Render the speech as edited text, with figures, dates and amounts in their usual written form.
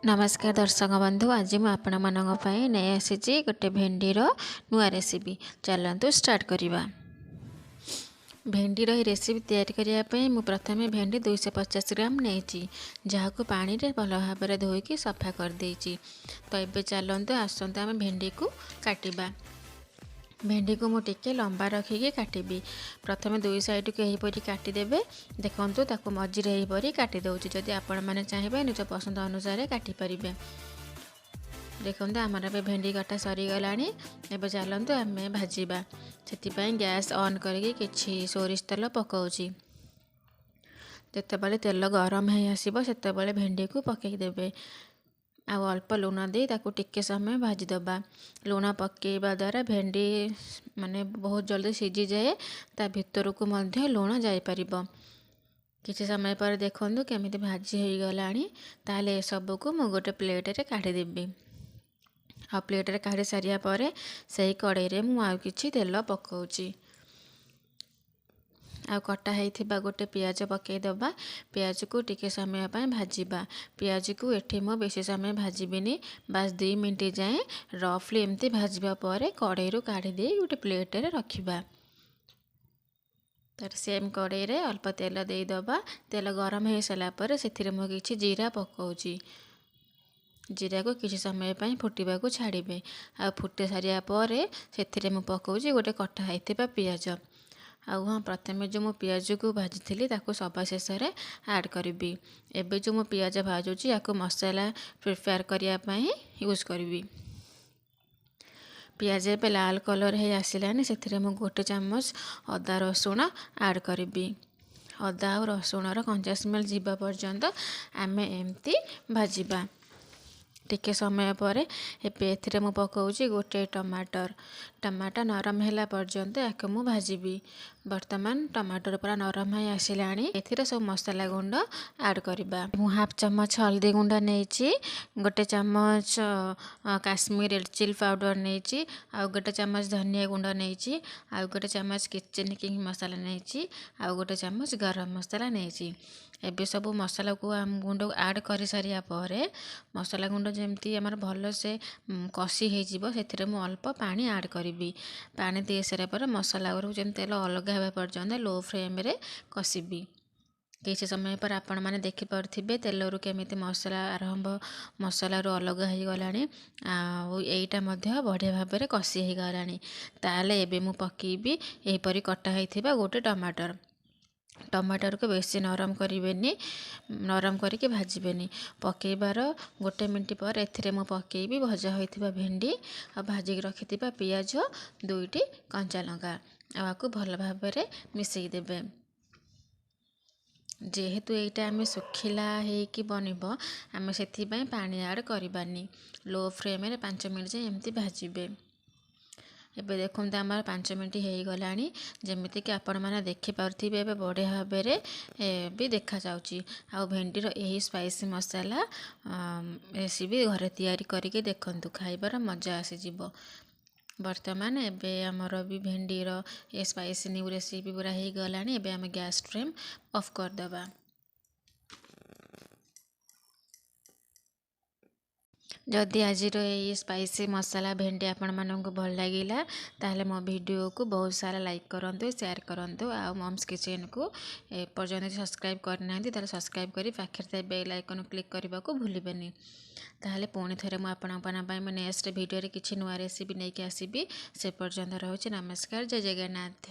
नमस्कार दर्शक बंधु। आज मुझे नहीं आसी गोटे भेंडीर नुआ रेसिपी। चलतु स्टार्ट करवा। भेंडीर रेसिपी तैयारी करने मुझे प्रथम भेंडी 250 ग्राम नहीं जहाँ पानी रे भल भाव में धोईकी सफा करदे। तो ये चलतु आसतु आम भेंडी को काटिबा। भेंडी को मुझे लंबा रखिकी काटिबी। प्रथम दुई साइड को यहीपरी काटिदेवे। देखो ताको मझीरे यहीपरी काटी दउची। जदि आपण माने चाहिए निज पसंद अनुसार काटिपारे। देखो आमर ए भेंडी काटा सरीगलानी। एबे चलतु आम भाजिबा। से गैस ऑन करके किछि सोरिष तेल पकाउची। जेतेबेले तेल गरम हो आसीबो सेतेबेले भेंडी को पकईदेवे। आ अल्प लुण दे ताकू टिके समय भाजीदबा। लुण पकेଇବା द्वारा भेंडी माने बहुत जल्दी सीझी जाए। ता भितर को मध्य लुण जापर। किसी समय पर देखो केमिति भाजी हो गलानी। ताले सब को मु गोटे प्लेट रे काढ़ी देबी। आ प्लेट रे काढ़ी सारिया परे सही कड़ाई रे मु आउ किछि तेल पकाउची। आ कटा होइथिबा गोटे पियाज पकईदबा। पियाज को टिके समय पर भाजीबा। पियाज को एठी मो बेसी समय भाजीबिनी। बस 2 मिनट जाए रफली एमती भाजबा पर कड़ाई रू काढ़ी दे गोटे प्लेट रे रखिबा। तार सेम कड़ाई रे अल्प तेल देदबा। तेल गरम हो सारा पर से मु किछि जीरा पकाउची। जीरा को किसी समय पर फुटवा को छाड़े। आ फुटे सारिया पर से मु पकाउची गोटे कटा होइथिबा पियाज। हाँ प्रथम जो मो पियाज को भाजी ताको सभा शेष ऐड करी। एबे जो मो पियाज भाजुची या मसाला प्रिपेयर करने यूज करी। पियाज पे लाल कलर है आसलानी। से मु गोटे चामच अदा रसुण ऐड करी। अदा और रसुण कंचा स्मेल जीवा पर्यंत आम एमती भाजीबा। टिके समय पर एथे मु पकाउची गोटे टमाटर नरम है पर्यंत या मु भाजीबी। वर्तमान टमाटर पूरा नरम है आसलानी। एथिरे सब मसाला गुंड ऐड करबा। मु हाफ चम्मच हल्दी गुंड नहीं। गोटे चम्मच काश्मीर रेड चिली पाउडर नहीं। आ गोटे चम्मच धनिया गुंड नहीं। आ गोटे चम्मच किचन किंग मसाला नहीं। आ गोटे चम्मच गरम मसाला नहीं। एबे सब मसाला को आम गुंड ऐड कर सारिया पर मसाला गुंड जमती आमर भल से कषी हो मु अल्प पानी ऐड करी। पानी दे सारा पर मसाला जमी तेल अलग होगा पर्यंत लो फ्लेम रे कषिबी। किसी समय पर आपण मैंने देखिपे तेल रू केमिति मसला आरंभ मसला रू अलग हो गलानी। आईटा बढ़िया भाव में कषि हो गलानी। ताले एबे मु पकेबी एहीपरी कटा होइथिबा गोटे टमाटर को बेसी नरम करें। नरम करके भाजबेनी। पकेबार गोटे मिनट पर एथिरे मु पकेबी भजा होइथिबा भेंडी आ भाजिक रखिथिबा पियाज 2टी कंचा लंका आपको भल भाव में मिसई देबे। जेहेतु एटा आम सुखिला होइकी बनब आम से पानी ऐड करबानी। लो फ्लेम में 5 मिनट जाए एमती भाजबे। एबे देखो आम 5 मिनट हो गलानी। जमीती कि आपण मैंने देखिपे एबे बढ़िया भाव में भी देखा जाउची। आ भेंडीर यही स्पाइसी मसाला रेसिपी घरे तैयारी करके देखंतु खाइबार मजा आसीजिवो। वर्तमान एबे आमर भी भेंडीर ये स्पाइसी न्यू रेसिपी पूरा हो गलानी। एबे आम गैस फ्लेम ऑफ करदबा। जदि आज ये स्पाइसी मसाला भेंडी आपण मानक भल लगिला ताहले मो वीडियो को बहुत सारा लाइक करंतु शेयर करंतु। आ मम्स किचन को पर्यंत सब्सक्राइब करना ताले सब्सक्राइब करी पाखे बेल आइकन क्लिक करने को भूलिबेनी। ताहले पुणी थे मुझे नेक्स्ट वीडियो किसी नुआ रेसिपी नहीं आसबि। से पर्यंत रोचे नमस्कार। जय जगन्नाथ।